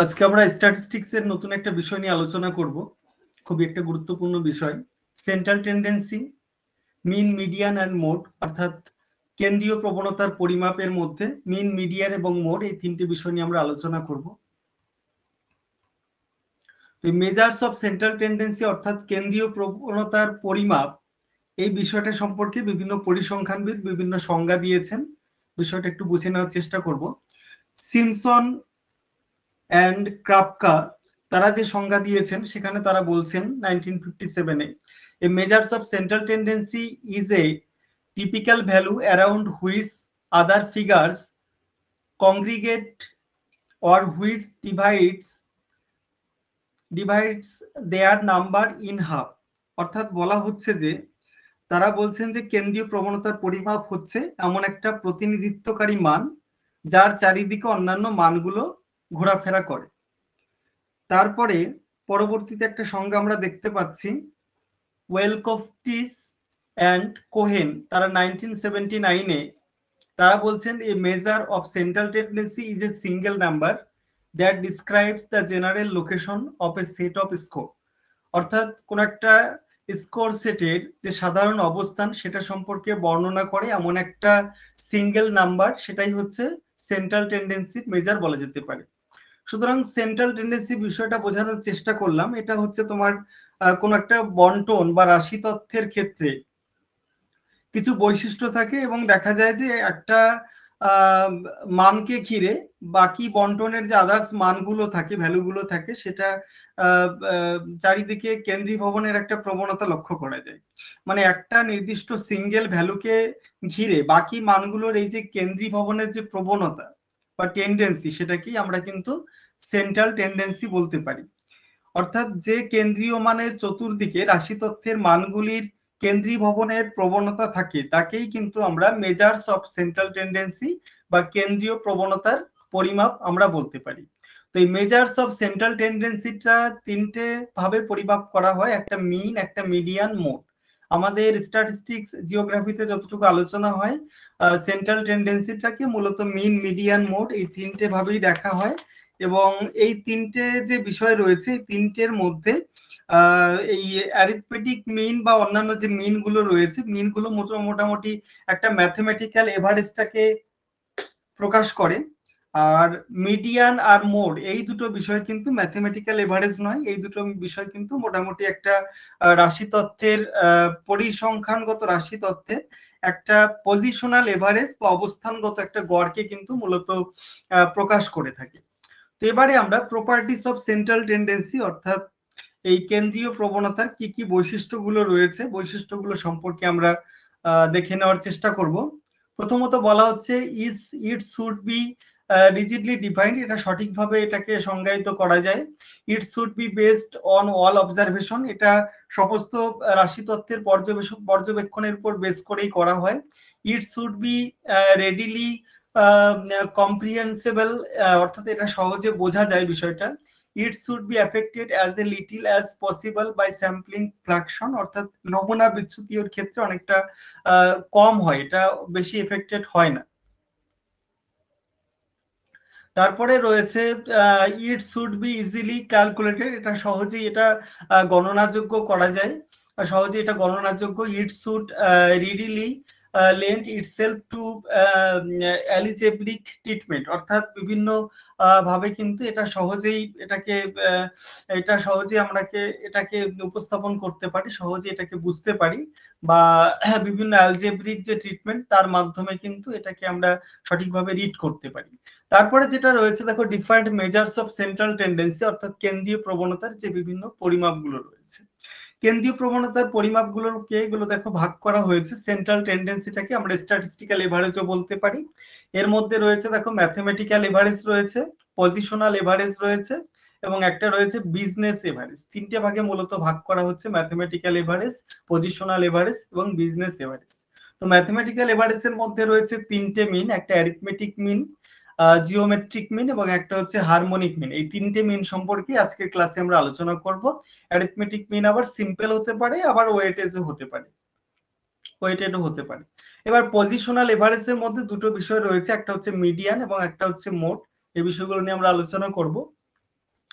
আজকে আমরা স্ট্যাটিস্টিক্স এর নতুন একটা বিষয় নিয়ে আলোচনা করব। খুবই একটা গুরুত্বপূর্ণ বিষয়, central tendency, mean, median and mode, অর্থাৎ কেন্দ্রীয় প্রবণতার পরিমাপের মধ্যে মিন, মিডিয়ান এবং মোড এই তিনটি বিষয় নিয়ে আমরা আলোচনা করব। তো মেজার্স অফ সেন্ট্রাল টেন্ডেন্সি অর্থাৎ কেন্দ্রীয় প্রবণতার পরিমাপ, এই বিষয়টা সম্পর্কে বিভিন্ন পরিসংখ্যানবিদ বিভিন্ন সংজ্ঞা দিয়েছেন। বিষয়টা একটু বুঝে নেওয়ার চেষ্টা করব। সিমসন অ্যান্ড ক্রাপকা তারা যে সংজ্ঞা দিয়েছেন সেখানে তারা বলছেন 1957-এ a measures of central tendency is a typical value around which other figures congregate or which divides their number in half। অর্থাৎ বলা হচ্ছে যে তারা বলছেন যে কেন্দ্রীয় প্রবণতার পরিমাপ হচ্ছে এমন একটা প্রতিনিধিত্বকারী মান যার চারিদিকে অন্যান্য মানগুলো ঘোরাফেরা করে। তারপরে পরবর্তীতে একটা সংজ্ঞা আমরা দেখতে পাচ্ছি, ওয়েলকফটিস অ্যান্ড কোহেন তারা 1979-এ তারা বলছেন a measure of central tendency is a single number that describes the general location of a set of score. অর্থাৎ কোন একটা স্কোর সেটের যে সাধারণ অবস্থান সেটা সম্পর্কে বর্ণনা করে এমন একটা সিঙ্গেল নাম্বার, সেটাই হচ্ছে সেন্ট্রাল টেন্ডেন্সি মেজার বলা যেতে পারে। সুতরাং সেন্ট্রাল টেন্ডেন্সি বিষয়টা বোঝানোর চেষ্টা করলাম। এটা হচ্ছে তোমার কোন একটা বন্টন বা রাশি তথ্যের ক্ষেত্রে কিছু বৈশিষ্ট্য থাকে এবং দেখা যায় যে একটা মানকে ঘিরে বাকি বন্টনের যে আদার্স মানগুলো থাকে, ভ্যালুগুলো থাকে, সেটা চারিদিকে কেন্দ্রীভবনের একটা প্রবণতা লক্ষ্য করা যায়। মানে একটা নির্দিষ্ট সিঙ্গেল ভ্যালুকে ঘিরে বাকি মানগুলোর এই যে কেন্দ্রীভবনের যে প্রবণতা বা টেন্ডেন্সি, সেটাকেই আমরা কিন্তু সেন্ট্রাল টেন্ডেন্সি বলতে পারি। অর্থাৎ যে কেন্দ্রীয় মানের চতুর্দিকে রাশি তথ্যের মানগুলির কেন্দ্রীভবনের প্রবণতা থাকে তাকেই কিন্তু আমরা মেজার্স অফ সেন্ট্রাল টেন্ডেন্সি বা কেন্দ্রীয় প্রবণতার পরিমাপ আমরা বলতে পারি। তো এই মেজার্স অফ সেন্ট্রাল টেন্ডেন্সিটা তিনটে ভাবে পরিমাপ করা হয়, একটা মিন, একটা মিডিয়ান, মোড। আমাদের স্ট্যাটিস্টিক্স জিওগ্রাফিতে যতটুকু আলোচনা হয়, সেন্ট্রাল টেন্ডেন্সিটাকে মূলত মিন, মিডিয়ান, মোড এই তিনটে ভাবেই দেখা হয়। এবং এই তিনটে যে বিষয় রয়েছে এই তিনটের মধ্যে এই অ্যারিথমেটিক মিন বা অন্যান্য যে মিন গুলো রয়েছে, মিন গুলো মোটামুটি একটা ম্যাথমেটিক্যাল এভারেজটাকে প্রকাশ করে। আর মিডিয়ান আর মোড এই দুটো বিষয় কিন্তু ম্যাথমেটিক্যাল এভারেজ নয়, এই দুটো বিষয় কিন্তু মোটামুটি একটা রাশি তত্ত্বের পরিসংখ্যানগত রাশি তত্ত্বের একটা পজিশনাল এভারেজ বা অবস্থানগত একটা গড়কে কিন্তু মূলত প্রকাশ করে থাকে। তো এবারে আমরা প্রপার্টিস অফ সেন্ট্রাল টেন্ডেন্সি অর্থাৎ এই কেন্দ্রীয় প্রবণতার কি কি বৈশিষ্ট্যগুলো রয়েছে, বৈশিষ্ট্যগুলো সম্পর্কে আমরা দেখে নেওয়ার চেষ্টা করব। প্রথমত বলা হচ্ছে ইট শুড বি রিজিডলি ডিফাইন্ড, এটা সঠিকভাবে এটাকে সংজ্ঞায়িত করা যায়। ইট should B based on all observation, এটা সমস্ত রাশি তত্ত্বের পর্যবেক্ষণের উপর বেস করেই করা হয়। It should be readily comprehensible, অর্থাৎ এটা সহজে বোঝা যায় বিষয়টা। It should be affected as a little as possible by sampling fluctuation, অর্থাৎ নমুনা বিচ্যুতির ক্ষেত্রে অনেকটা কম হয়, এটা বেশি এফেক্টেড হয় না। তারপরে রয়েছে it should be easily calculated, এটা সহজেই এটা গণনাযোগ্য করা যায়, সহজেই এটা গণনাযোগ্য। It should readily lend itself to algebraic treatment, অর্থাৎ বিভিন্ন ভাবে কিন্তু এটা সহজেই এটা সহজেই আমরাকে এটাকে উপস্থাপন করতে পারি, সহজেই এটাকে বুঝতে পারি, বা বিভিন্ন অ্যালজেব্রিক যে ট্রিটমেন্ট তার মাধ্যমে কিন্তু এটাকে আমরা সঠিকভাবে রিড করতে পারি। তারপরে যেটা রয়েছে দেখো, different measures of central tendency অর্থাৎ কেন্দ্রীয় প্রবণতার যে বিভিন্ন পরিমাপগুলো রয়েছে। কেন্দ্রীয় প্রবণতার পরিমাপগুলোকে এগুলো দেখো ভাগ করা হয়েছে। সেন্ট্রাল টেন্ডেন্সিটাকে আমরা স্ট্যাটিস্টিক্যাল এভারেজও বলতে পারি। এর মধ্যে রয়েছে দেখো ম্যাথমেটিক্যাল এভারেজ রয়েছে, পজিশনাল এভারেজ রয়েছে এবং একটা রয়েছে বিজনেস এভারেজ। তিনটে ভাগে মূলত ভাগ করা হচ্ছে, ম্যাথমেটিক্যাল এভারেজ, পজিশনাল এভারেজ এবং বিজনেস এভারেজ। তো ম্যাথমেটিক্যাল এভারেজের মধ্যে রয়েছে তিনটে মিন, একটা অ্যারিথমেটিক মিন, জিওমেট্রিক মিন এবং একটা হচ্ছে হারমোনিক মিন। এই তিনটে মিন সম্পর্কে আজকের ক্লাসে আমরা আলোচনা করব। অ্যারিথমেটিক মিন আবার সিম্পল হতে পারে, আবার ওয়েটেজও হতে পারে, ওয়েটেডও হতে পারে। এবার পজিশনাল এভারেজের মধ্যে দুটো বিষয় রয়েছে, একটা হচ্ছে মিডিয়ান এবং একটা হচ্ছে মোড। এই বিষয়গুলো নিয়ে আমরা আলোচনা করব।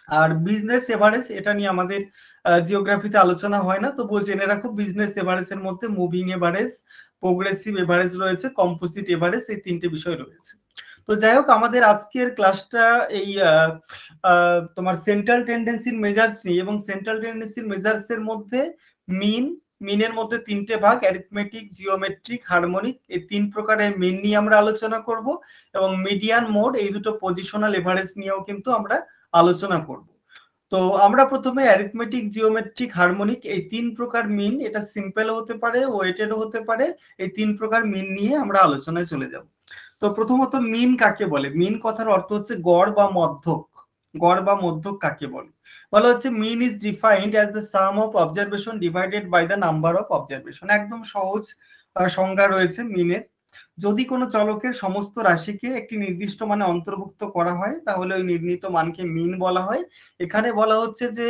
আর বিজনেস এভারেজ, এটা নিয়ে আমাদের জিওগ্রাফিতে আলোচনা হয় না, তবুও জেনে রাখো বিজনেস এভারেজের মধ্যে মুভিং এভারেজ, প্রোগ্রেসিভ এভারেজ রয়েছে, কম্পোজিট এভারেজ, এই তিনটে বিষয় রয়েছে। তো যাই হোক, আমাদের আজকের ক্লাসটা এই তোমার সেন্ট্রাল টেন্ডেন্সির মেজার্স নিয়ে, এবং সেন্ট্রাল টেন্ডেন্সির মেজার্স এর মধ্যে মিনের মধ্যে তিনটে ভাগ, অ্যারিথমেটিক, জিওমেট্রিক, হারমোনিক, এই তিন প্রকারের মিন নিয়ে আমরা আলোচনা করব, এবং মিডিয়ান, মোড, এই দুটো পজিশনাল এভারেজ নিয়েও কিন্তু আমরা আলোচনা করব। তো আমরা প্রথমে অ্যারিথমেটিক, জিওমেট্রিক, হারমোনিক, এই তিন প্রকার মিন, এটা সিম্পল হতে পারে, ওয়েটেডও হতে পারে, এই তিন প্রকার মিন নিয়ে আমরা আলোচনায় চলে যাব। তো প্রথমত মিন কাকে বলে? মিন কথার অর্থ হচ্ছে গড় বা মধ্যক। গড় বা মধ্যক কাকে বলে? বলা হচ্ছে mean is defined as the sum of observation divided by the number of observation. একদম সহজ সংজ্ঞা রয়েছে মিনের। যদি কোনো চলকের সমস্ত রাশিকে একটি নির্দিষ্ট মানে অন্তর্ভুক্ত করা হয়, তাহলে ওই নির্ণীত মানকে মিন বলা হয়। এখানে বলা হচ্ছে যে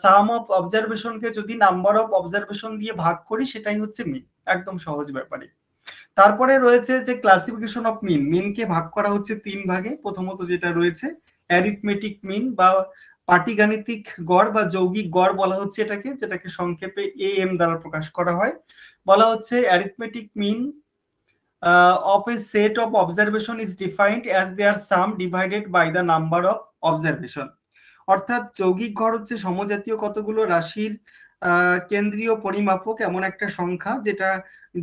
সাম অফ অবজারভেশনকে যদি নাম্বার অফ অবজারভেশন দিয়ে ভাগ করি, সেটাই হচ্ছে মিন। একদম সহজ ব্যাপারে। তারপরে রয়েছে যে ক্লাসিফিকেশন অফ মিন। মিনকে ভাগ করা হচ্ছে তিন ভাগে। প্রথমত যেটা রয়েছে অ্যারিথমেটিক মিন বা পাটিগাণিতিক গড় বা যৌগিক গড় বলা হচ্ছে এটাকে, যেটাকে সংক্ষেপে AM দ্বারা প্রকাশ করা হয়। বলা হচ্ছে arithmetic mean of a set of observation is defined as their sum divided by the number of observation. অর্থাৎ যৌগিক গড় হচ্ছে সমজাতীয় কতগুলো রাশির কেন্দ্রীয় পরিমাপক, এমন একটা সংখ্যা যেটা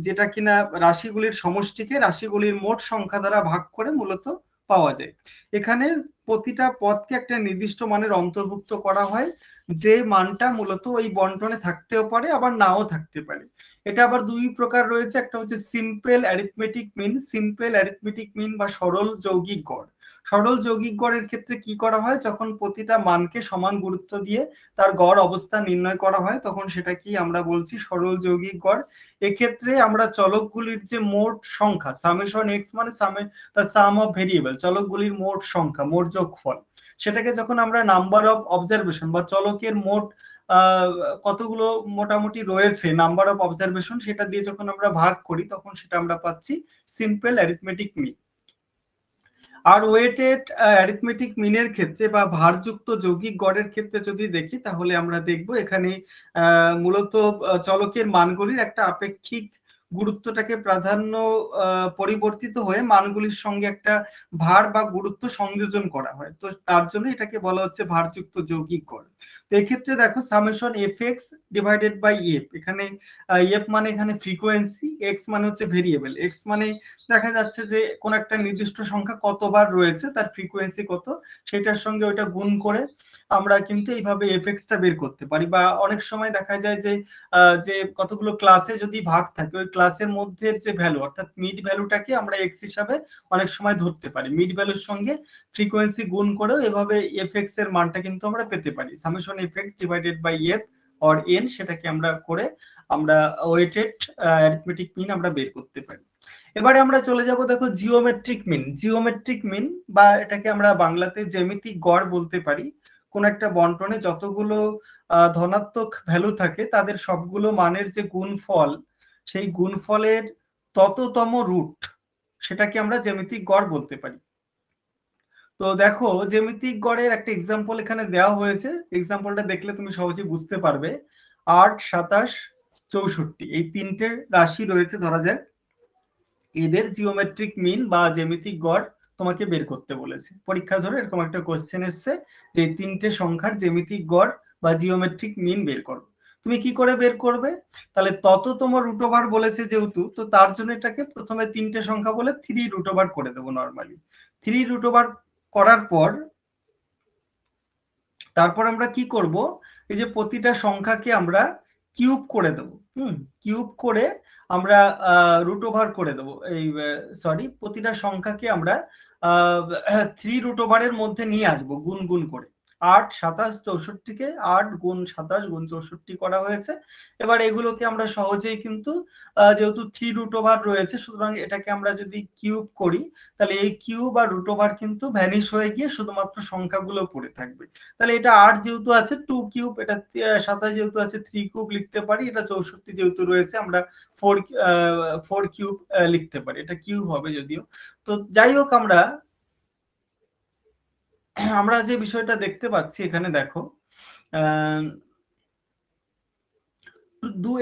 যেটা কিনা রাশিগুলির সমষ্টিকে রাশিগুলির মোট সংখ্যা দ্বারা ভাগ করে মূলত পাওয়া যায়। এখানে প্রতিটা পদকে একটা নির্দিষ্ট মানের অন্তর্ভুক্ত করা হয়, যে মানটা মূলত ওই বন্টনে থাকতেও পারে আবার নাও থাকতে পারে। এটা আবার দুই প্রকার রয়েছে, একটা হচ্ছে simple arithmetic mean. Simple arithmetic mean বা সরল যৌগিক গড়। সরল যৌগিক গড়ের ক্ষেত্রে কি করা হয়, যখন প্রতিটা মানকে সমান গুরুত্ব দিয়ে তার গড় অবস্থা নির্ণয় করা হয়, তখন সেটা কি আমরা বলছি সরল যৌগিক গড়। এক্ষেত্রে আমরা চলকগুলির যে মোট সংখ্যা, সামেশন এক্স মানে সাম অফ ভেরিয়েবল, চলকগুলির মোট সংখ্যা, মোট যোগফল, সেটাকে যখন আমরা নাম্বার অফ অবজারভেশন বা চলকের মোট কতগুলো মোটামুটি রয়েছে নাম্বার অফ অবজারভেশন, সেটা দিয়ে যখন আমরা ভাগ করি, তখন সেটা আমরা পাচ্ছি সিম্পল অ্যারিথমেটিক মিন। আর ওয়েটেড অ্যারিথমেটিক মিনের ক্ষেত্রে বা ভারযুক্ত যৌগিক গড়ের ক্ষেত্রে যদি দেখি, তাহলে আমরা দেখব এখানে মূলত চলকের মানগুলির একটা আপেক্ষিক গুরুত্বটাকে প্রাধান্য পরিবর্তিত হয়ে মানগুলির সঙ্গে একটা ভার বা গুরুত্ব সংযোজন করা হয়। তো তার জন্য এটাকে বলা হচ্ছে ভারযুক্ত যৌগিক গড়। তো এক্ষেত্রে দেখো summation F X divided by F, এখানে এফ মানে এখানে ফ্রিকোয়েন্সি, এক্স মানে হচ্ছে ভেরিয়েবল। এক্স মানে দেখা যাচ্ছে যে কোন একটা নির্দিষ্ট সংখ্যা কতবার রয়েছে, তার ফ্রিকোয়েন্সি কত, সেটার সঙ্গে ওইটা গুণ করে আমরা কিন্তু এইভাবে এফএক্সটা বের করতে পারি। বা অনেক সময় দেখা যায় যে যে কতগুলো ক্লাসে যদি ভাগ থাকে, ওই ক্লাসের মধ্যে যে ভ্যালু অর্থাৎ মিড ভ্যালুটাকে আমরা এক্স হিসাবে অনেক সময় ধরতে পারি। মিড ভ্যালুর সঙ্গে ফ্রিকোয়েন্সি গুণ করেও এভাবে এফএক্স এর মানটা কিন্তু আমরা পেতে পারি। Summation F X divided by F or N, সেটাকে আমরা করে আমরা ওয়েটেড অ্যারিথমেটিক মিন আমরা বের করতে পারি। এবারে আমরা চলে যাব, দেখো জিওমেট্রিক মিন। জিওমেট্রিক মিন বা এটাকে আমরা বাংলাতে জ্যামিতিক গড় বলতে পারি। কোন একটা বন্টনে যতগুলো ধনাত্মক ভ্যালু থাকে, তাদের সবগুলো মানের যে গুণফল, সেই গুণফলের তততম রুট, সেটাকে আমরা জ্যামিতিক গড় বলতে পারি। তো দেখো জ্যামিতিক গড়ের একটা এক্সাম্পল এখানে দেওয়া হয়েছে। এক্সাম্পলটা দেখলে তুমি সহজেই বুঝতে পারবে। 8, 27, 64, এই তিনটে রাশি রয়েছে ধরা যাক। এদের জিওমেট্রিক মিন বা জ্যামিতিক গড় তোমাকে বের করতে বলেছে। পরীক্ষা ধরে এরকম একটা কোশ্চেন এসছে যে তিনটে সংখ্যার জ্যামিতিক গড় বা জিওমেট্রিক মিন বের করো। তুমি কি করে বের করবে? তাহলে তততম রুট ওভার বলেছে যেহেতু, তো তার জন্য এটাকে প্রথমে তিনটে সংখ্যা বলে 3 রুট ওভার করে দেবো নর্মালি। 3 রুট ওভার করার পর তারপর আমরা কি করব, এই যে প্রতিটা সংখ্যাকে আমরা কিউব করে দেব। কিউব করে আমরা রুট ওভার করে দেব। এই সরি, প্রতিটা সংখ্যাকে আমরা 3 রুট ওভারের মধ্যে নিয়ে আসবো গুণ গুণ করে। 8, 27, 64কে 8 গুণ 27 গুণ 64 করা হয়েছে। এবার এগুলোকে আমরা সহজেই কিন্তু যেহেতু 3 রুট ওভার রয়েছে, সুতরাং এটাকে আমরা যদি কিউব করি, তাহলে এই কিউব আর রুট ওভার কিন্তু ভ্যানিশ হয়ে গিয়ে শুধুমাত্র সংখ্যাগুলো পড়ে থাকবে। তাহলে এটা 8 যেহেতু আছে 2 কিউব, এটা 27 যেহেতু আছে 3 কিউব লিখতে পারি, এটা 64 যেহেতু রয়েছে আমরা 4 কিউব লিখতে পারি। এটা কিউব হবে যদিও। তো যাই হোক, আমরা আমরা যে বিষয়টা দেখতে পাচ্ছি এখানে দেখো,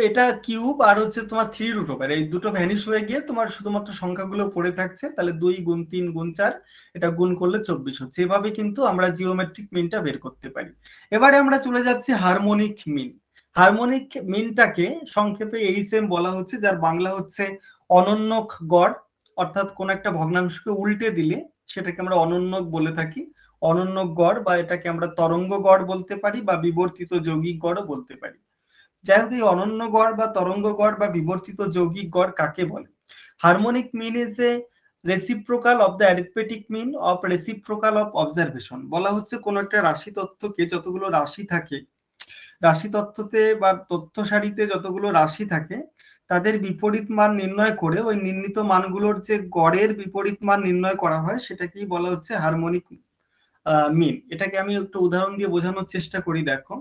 এটা কিউব আর হচ্ছে তোমার 3√, এই দুটো ভ্যানিশ হয়ে গিয়ে তোমার শুধুমাত্র সংখ্যাগুলো পড়ে থাকছে। তাহলে 2 গুণ 3 গুণ 4, এটা গুণ করলে 24 হচ্ছে। এভাবে কিন্তু আমরা জিওমেট্রিক মিনটা বের করতে পারি। এবারে আমরা চলে যাচ্ছি হারমোনিক মিন। হারমোনিক মিনটাকে সংক্ষেপে এইচএম বলা হচ্ছে, যার বাংলা হচ্ছে অনন্যক গড়। অর্থাৎ কোন একটা ভগ্নাংশকে উল্টে দিলে সেটাকে আমরা অনন্যক বলে থাকি। অনন্যক গড় বা এটাকে আমরা তরঙ্গ গড় বলতে পারি বা বিবর্তিত যৌগিক গড়ও বলতে পারি। যাই হোক, এই অনন্য গড় বা তরঙ্গ গড় বা বিবর্তিত যৌগিক গড় কাকে বলে? Harmonic mean is a reciprocal of the arithmetic mean of reciprocal of observation. বলা হচ্ছে কোন একটা রাশি তত্ত্বকে, যতগুলো রাশি থাকে রাশি তত্ত্বতে বা তথ্য সারিতে যতগুলো রাশি থাকে, তাদের বিপরীত মান নির্ণয় করে ওই নির্ণীত মানগুলোর যে গড়ের বিপরীত মান নির্ণয় করা হয়, সেটাকেই বলা হচ্ছে হারমোনিক মিন। এটাকে আমি একটু উদাহরণ দিয়ে বোঝানোর চেষ্টা করি। দেখো,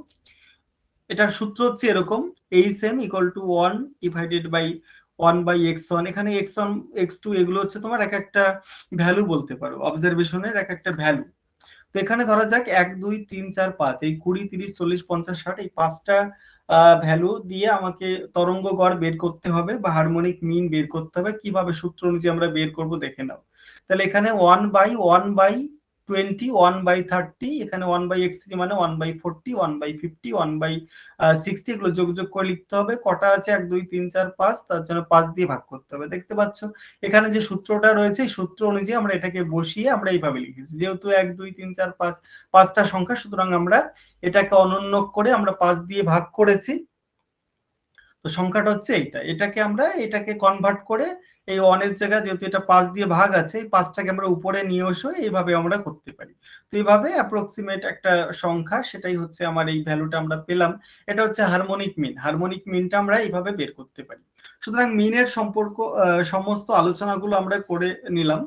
এটার সূত্র হচ্ছে এরকম, HM equal to 1 divided by 1/x1। এখানে x1 x2 এগুলো হচ্ছে তোমার এক একটা ভ্যালু বলতে পারো, অবজারভেশনের এক একটা ভ্যালু। তো এখানে ধরা যাক 1 2 3 4 5, এই 20 30 40 50 60, এই পাঁচটা ভ্যালু দিয়ে আমাকে তরঙ্গ গড় বের করতে হবে বা হারমোনিক মিন বের করতে হবে। কিভাবে সূত্র অনুযায়ী আমরা বের করব দেখে নাও। তাহলে এখানে 1/1/20, 1/30, এখানে 1/x3 মানে 1/40, 1/50, 1/60, এগুলো যোগ যোগ করে লিখতে হবে। কটা আছে? 1 2 3 4 5, তার জন্য 5 দিয়ে ভাগ করতে হবে। দেখতে পাচ্ছ এখানে যে সূত্রটা রয়েছে, এই সূত্র অনুযায়ী আমরা এটাকে বসিয়ে আমরা এইভাবে লিখেছি। যেহেতু 1 2 3 4 5 পাঁচটা সংখ্যা, সুতরাং আমরা এটাকে অনন্যক করে আমরা 5 দিয়ে ভাগ করেছি। তো সংখ্যাটা হচ্ছে এইটা। এটাকে কনভার্ট করে এই 1 এর জায়গায়, যেহেতু এটা 5 দিয়ে ভাগ আছে, এই 5টাকে আমরা উপরে নিয়ে এসে এইভাবে আমরা করতে পারি। তো এইভাবে অ্যাপ্রক্সিমেট একটা সংখ্যা, সেটাই হচ্ছে আমার এই ভ্যালুটা আমরা পেলাম। এটা হচ্ছে হারমোনিক মিন। হারমোনিক মিনটা আমরা এইভাবে বের করতে পারি। সুতরাং মিনের সম্পর্ক, সমস্ত আলোচনাগুলো আমরা করে নিলাম।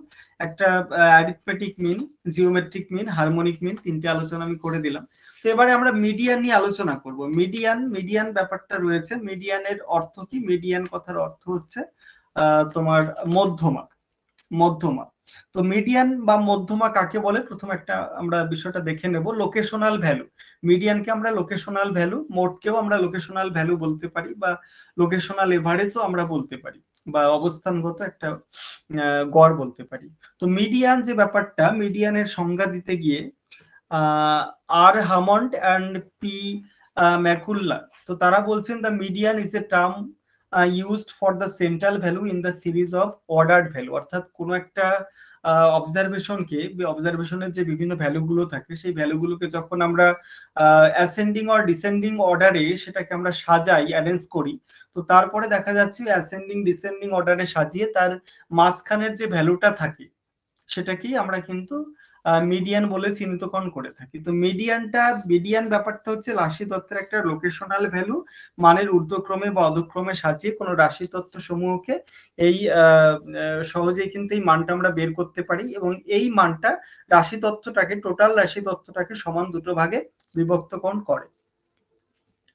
একটা arithmetic mean, geometric mean, harmonic mean, তিনটে আলোচনা আমি করে দিলাম। তো এবারে আমরা মিডিয়ান নিয়ে আলোচনা করব। মিডিয়ান ব্যাপারটা রয়েছে। মিডিয়ানের অর্থ কি? মিডিয়ান কথার অর্থ হচ্ছে তোমার মধ্যমা। মধ্যমা। তো মিডিয়ান বা মধ্যমা কাকে বলে, প্রথম একটা আমরা বিষয়টা দেখে নেব। Locational value. মিডিয়ানকে আমরা লোকেশনাল ভ্যালু, মোটকেও আমরা লোকেশনাল ভ্যালু বলতে পারি বা লোকেশনাল এভারেজও আমরা বলতে পারি, বা অবস্থানগত একটা গড় বলতে পারি। তো মিডিয়ান যে ব্যাপারটা, মিডিয়ানের সংজ্ঞা দিতে গিয়ে আর হামন্ড অ্যান্ড পি ম্যাকুল্লা, তো তারা বলছেন the median is a term used for the central value in the series of ordered value. অর্থাৎ কোনো একটা অবজারভেশনকে, অবজারভেশনের যে বিভিন্ন ভ্যালুগুলো থাকে, সেই ভ্যালুগুলোকে যখন আমরা অ্যাসেন্ডিং অর ডিসেন্ডিং অর্ডারে সেটাকে আমরা সাজাই, অ্যারেঞ্জ করি, তো তারপরে দেখা যাচ্ছে অ্যাসেন্ডিং ডিসেন্ডিং অর্ডারে সাজিয়ে তার মাঝখানের যে ভ্যালুটা থাকে, সেটাকেই আমরা কিন্তু মিডিয়ান বলে চিহ্নিতকরণ করে থাকি। তো মিডিয়ান ব্যাপারটা হচ্ছে রাশি তত্ত্বের একটা লোকেশনাল ভ্যালু, মানের ঊর্ধ্বক্রমে বা অধক্রমে সাজিয়ে কোনো রাশি তত্ত্ব সমূহকে এই সহজেই কিন্তু এই মানটা আমরা বের করতে পারি, এবং এই মানটা রাশি তত্ত্বটাকে, টোটাল রাশি তত্ত্বটাকে সমান দুটো ভাগে বিভক্তকরণ করে।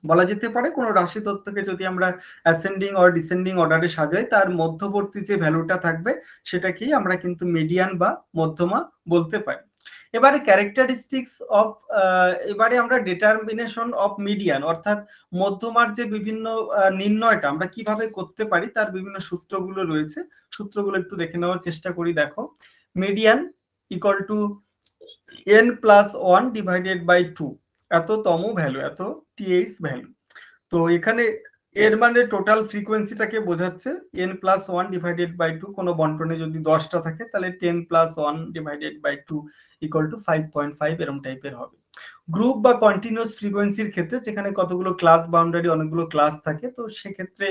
বলা যেতে পারে কোনো রাশি তত্ত্বকে যদি আমরা অ্যাসেন্ডিং অর ডিসেন্ডিং অর্ডারে সাজাই, তার মধ্যবর্তী যে ভ্যালুটা থাকবে সেটাকেই আমরা কিন্তু মিডিয়ান বা মধ্যমা বলতে পারি। এবারে ক্যারেক্টারিস্টিক্স অফ, এবারে আমরা ডিটারমিনেশন অফ মিডিয়ান, অর্থাৎ মধ্যমার যে বিভিন্ন নির্ণয়টা আমরা কিভাবে করতে পারি, তার বিভিন্ন সূত্রগুলো রয়েছে। সূত্রগুলো একটু দেখে নেওয়ার চেষ্টা করি। দেখো, median equal to n+1 divided by 2, এততম ভ্যালু, এত টিএইচ ভ্যালু। তো এখানে এর মানে টোটাল ফ্রিকোয়েন্সিটাকে বোঝাচ্ছে। n+1 ডিভাইডেড বাই 2, কোনো বন্টনে যদি 10টা থাকে তাহলে 10+1 ডিভাইডেড বাই 2 ইকুয়াল টু 5.5, এরকম টাইপের হবে। গ্রুপ বা কন্টিনিউয়াস ফ্রিকোয়েন্সির ক্ষেত্রে, যেখানে কতগুলো ক্লাস বাউন্ডারি, অনেকগুলো ক্লাস থাকে, তো সেক্ষেত্রে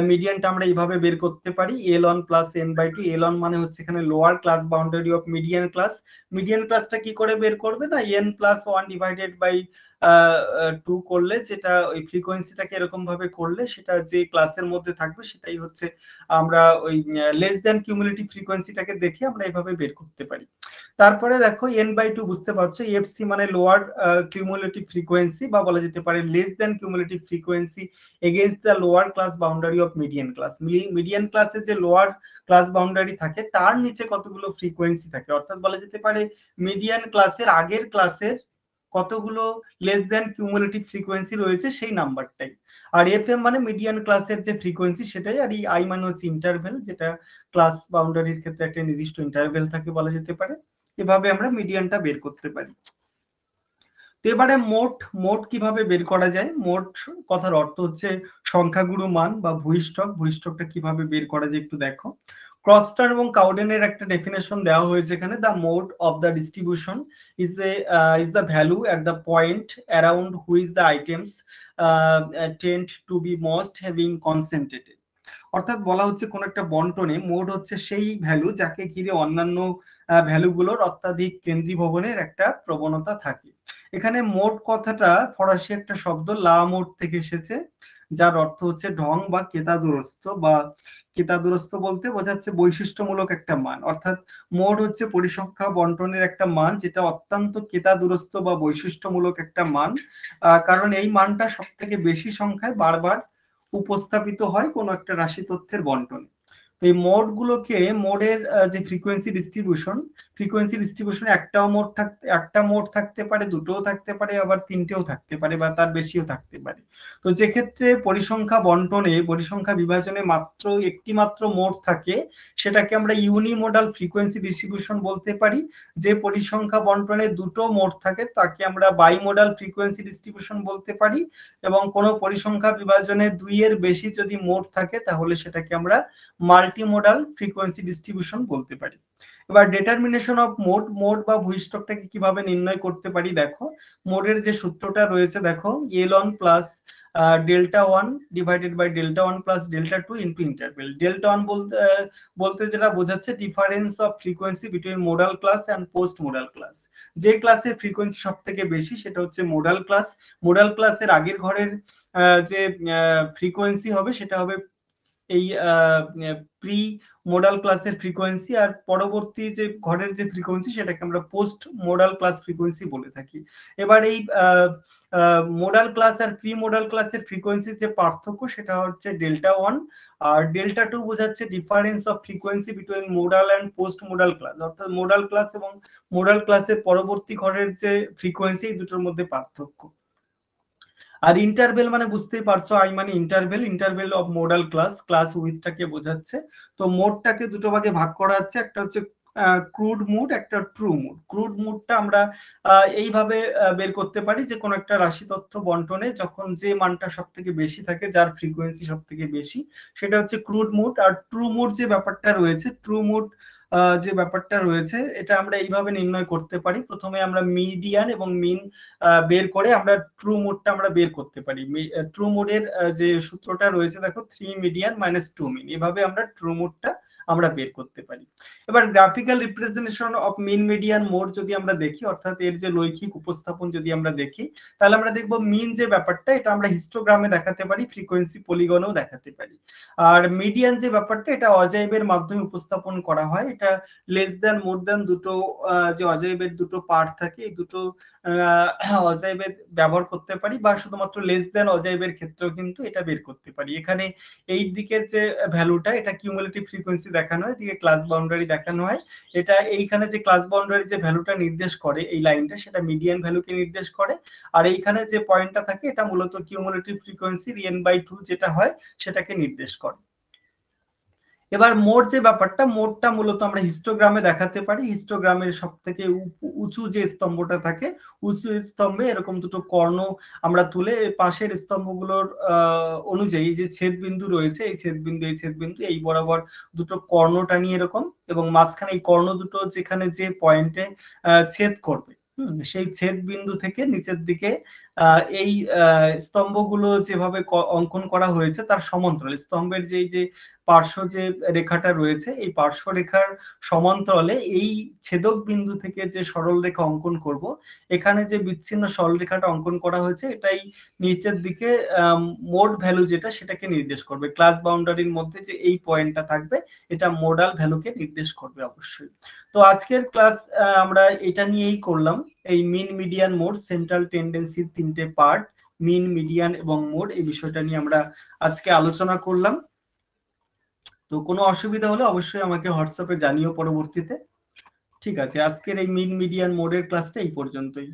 মিডিয়ানটা আমরা এইভাবে বের করতে পারি, L1 প্লাস n/2। L1 মানে হচ্ছে এখানে lower class boundary of median class. Median ক্লাসটা কি করে বের করবে না, n+1 ডিভাইডেড বাই 2 করলে, যেটা ওই ফ্রিকোয়েন্সিটাকে এরকম ভাবে করলে সেটা যে ক্লাসের মধ্যে থাকবে সেটাই হচ্ছে আমরা ওই লেস দ্যান কিউমুলেটিভ ফ্রিকোয়েন্সিটাকে দেখে আমরা এইভাবে বের করতে পারি। তারপরে দেখো n/2 বুঝতে পারছো, এফসি মানে লোয়ার কিউমুলেটিভ ফ্রিকোয়েন্সি বা বলা যেতে পারে less than cumulative frequency against the lower class boundary of median class. Median ক্লাসের যে লোয়ার ক্লাস বাউন্ডারি থাকে তার নিচে কতগুলো ফ্রিকোয়েন্সি থাকে, অর্থাৎ বলা যেতে পারে মিডিয়ান ক্লাসের আগের ক্লাসের কতগুলো লেস দ্যান কিউমুলেটিভ ফ্রিকোয়েন্সি রয়েছে সেই নাম্বারটাই। আর এফএম মানে মিডিয়ান ক্লাসের যে ফ্রিকোয়েন্সি সেটাই, আর এই আই মানে হচ্ছে ইন্টারভেল, যেটা ক্লাস বাউন্ডারির ক্ষেত্রে একটা নির্দিষ্ট ইন্টারভেল থাকে বলা যেতে পারে। এভাবে আমরা মিডিয়ানটা বের করতে পারি। তো এবারে মোট কিভাবে বের করা যায়? মোট কথার অর্থ হচ্ছে সংখ্যাগুরু মান বা ভূইষ্ঠকটা কিভাবে বের করা যায় একটু দেখো। ক্রক্সটার এবং কাউডেনের একটা ডেফিনেশন দেওয়া হয়েছে এখানে। The mode of the distribution is the value at the point around which the items tend to be most having concentrated। অর্থাৎ বলা হচ্ছে কোন একটা বন্টনে মোড হচ্ছে সেই ভ্যালু যাকে ঘিরে অন্যান্য ভ্যালুগুলোর অত্যাধিক কেন্দ্রীভবনের একটা প্রবণতা থাকে। এখানে মোড কথাটা ফরাসি একটা শব্দ লা মোড থেকে এসেছে, যার অর্থ হচ্ছে ঢং বা কেতাদুরস্ত, বা কেতাদুরস্ত বলতে বোঝাচ্ছে বৈশিষ্ট্যমূলক একটা মান। অর্থাৎ মোড হচ্ছে পরিসংখ্যা বন্টনের একটা মান যেটা অত্যন্ত কেতাদুরস্ত বা বৈশিষ্ট্যমূলক একটা মান, কারণ এই মানটা সব থেকে বেশি সংখ্যায় বারবার উপস্থাপিত হয় কোনো একটা রাশি তথ্যের বন্টনে। এই মোডগুলোকে মোডের যে ফ্রিকোয়েন্সি ডিস্ট্রিবিউশনে একটা মোড থাকতে পারে, দুটোও থাকতে পারে, আবার তিনটেও থাকতে পারে বা তার বেশিও থাকতে পারে। তো যে ক্ষেত্রে পরিসংখ্যা বিভাজনে একটি মাত্র মোড থাকে সেটাকে আমরা ইউনিমোডাল ফ্রিকোয়েন্সি ডিস্ট্রিবিউশন বলতে পারি। যে পরিসংখ্যা বন্টনে দুটো মোড থাকে তাকে আমরা বাইমোডাল ফ্রিকোয়েন্সি ডিস্ট্রিবিউশন বলতে পারি, এবং কোনো পরিসংখ্যা বিভাজনে দুইয়ের বেশি যদি মোড থাকে তাহলে সেটাকে আমরা মাল্টিমোডাল ফ্রিকোয়েন্সি ডিস্ট্রিবিউশন বলতে পারি। এবার ডিটারমিনেশন অফ মোড বা ভূইষ্ঠকটাকে কিভাবে নির্ণয় করতে পারি দেখো। মোডের যে সূত্রটা রয়েছে দেখো, L1 plus delta 1 divided by delta 1 plus delta 2 into interval. Delta 1 বলতে যেটা বোঝাচ্ছে difference of frequency between modal class and post modal class. যে ক্লাসের ফ্রিকোয়েন্সি সব থেকে বেশি সেটা হচ্ছে মোডাল ক্লাস। মোডাল ক্লাসের আগের ঘরের যে ফ্রিকোয়েন্সি হবে সেটা হবে এই প্রি মোডাল ক্লাসের ফ্রিকোয়েন্সি, আর পরবর্তী যে ঘরের যে ফ্রিকোয়েন্সি সেটাকে আমরা পোস্ট মোডাল ক্লাস ফ্রিকোয়েন্সি বলে থাকি। এবার এই মোডাল ক্লাস আর প্রি মোডাল ক্লাসের ফ্রিকোয়েন্সির যে পার্থক্য সেটা হচ্ছে ডেল্টা 1, আর ডেল্টা 2 বোঝাচ্ছে difference of frequency between modal and post modal class, অর্থাৎ মোডাল ক্লাস এবং মোডাল ক্লাসের পরবর্তী ঘরের যে ফ্রিকোয়েন্সি এই দুটোর মধ্যে পার্থক্য। আর ইন্টারভেল মানে বুঝতেই পারছো, আই মানে ইন্টারভেল অফ মোডাল ক্লাস উইথটাকে বোঝাচ্ছে। তো মোডটাকে দুটো ভাগে ভাগ করা হচ্ছে, একটা হচ্ছে ক্রুড মুড, একটা ট্রু মুড। ক্রুড মুডটা আমরা এইভাবে বের করতে পারি যে কোনো একটা রাশি তথ্য বন্টনে যখন যে মানটা সব থেকে বেশি থাকে, যার ফ্রিকোয়েন্সি সব থেকে বেশি, সেটা হচ্ছে ক্রুড মুড। আর ট্রু মুড যে ব্যাপারটা রয়েছে, যে ব্যাপারটা রয়েছে এটা আমরা এইভাবে নির্ণয় করতে পারি। প্রথমে আমরা মিডিয়ান এবং মিন বের করে আমরা ট্রু মোডটা আমরা বের করতে পারি। ট্রু মোডের যে সূত্রটা রয়েছে দেখো, 3 মিডিয়ান মাইনাস 2 মিন, এভাবে আমরা ট্রু মোডটা আমরা বের করতে পারি। এবার graphical representation of mean median mode যদি আমরা দেখি, অর্থাৎ এর যে লৈখিক উপস্থাপন যদি আমরা দেখি, তাহলে আমরা দেখব মিন যে ব্যাপারটা এটা আমরা হিস্টোগ্রামে দেখাতে পারি, ফ্রিকোয়েন্সি পলিগনেও দেখাতে পারি। আর মিডিয়ান যে ব্যাপারটা এটা অজাইবের মাধ্যমে উপস্থাপন করা হয়। এটা লেস দ্যান মোর দ্যান দুটো যে অজাইবের দুটো পার্ট থাকে, এই দুটো অজাইবের ব্যবহার করতে পারি, বা শুধুমাত্র লেস দ্যান অজাইবের ক্ষেত্রেও কিন্তু এটা বের করতে পারি। এখানে এই দিকের যে ভ্যালুটা এটা কিউমুলেটিভ ফ্রিকোয়েন্সি দেখানো হয়, এদিকে ক্লাস বাউন্ডারি দেখানো হয়। এটা এইখানে যে ক্লাস বাউন্ডারি যে ভ্যালুটা নির্দেশ করে এই লাইনটা, সেটা মিডিয়ান ভ্যালুকে নির্দেশ করে। আর এইখানে যে পয়েন্টটা থাকে এটা মূলত কিউমুলেটিভ ফ্রিকোয়েন্সি n/2 যেটা হয় সেটাকে নির্দেশ করে। এবার মোড যে ব্যাপারটা, মোডটা মূলত আমরা হিস্টোগ্রামে দেখাতে পারি। হিস্টোগ্রামের সব থেকে উঁচু যে স্তম্ভটা থাকে, উঁচু স্তম্ভে এরকম দুটো কর্ণ আমরা তুলে পাশের স্তম্ভগুলোর অনুযায়ী যে ছেদবিন্দু রয়েছে, এই ছেদবিন্দু এই বরাবর দুটো কর্ণ টানিয়ে এরকম, এবং মাঝখানে এই কর্ণ দুটো যেখানে যে পয়েন্টে ছেদ করবে, সেই ছেদ বিন্দু থেকে নিচের দিকে এই স্তম্ভগুলো যেভাবে অঙ্কন করা হয়েছে তার সমান্তরাল স্তম্ভের যে পার্শ্ব যে রেখাটা রয়েছে, এই পার্শ্ব রেখার সমান্তরালে এই ছেদক বিন্দু থেকে যে সরল রেখা অঙ্কন করব, এখানে যে বিচ্ছিন্ন সরল রেখাটা অঙ্কন করা হয়েছে এটাই নিচের দিকে মোড ভ্যালু যেটা সেটাকে নির্দেশ করবে। ক্লাস বাউন্ডারির মধ্যে যে এই পয়েন্টটা থাকবে এটা মোডাল ভ্যালুকে নির্দেশ করবে অবশ্যই। তো আজকের ক্লাস আমরা এটা নিয়েই করলাম। এই মিন, মিডিয়ান, মোড, সেন্ট্রাল টেন্ডেন্সির 3টে পার্ট, মিন, মিডিয়ান এবং মোড, এই বিষয়টা নিয়ে আমরা আজকে আলোচনা করলাম। তো কোনো অসুবিধা হলে অবশ্যই আমাকে হোয়াটসঅ্যাপে জানিও পরবর্তীতে। ঠিক আছে, আজকের এই মিন, মিডিয়ান, মোডের ক্লাসটা এই পর্যন্তই।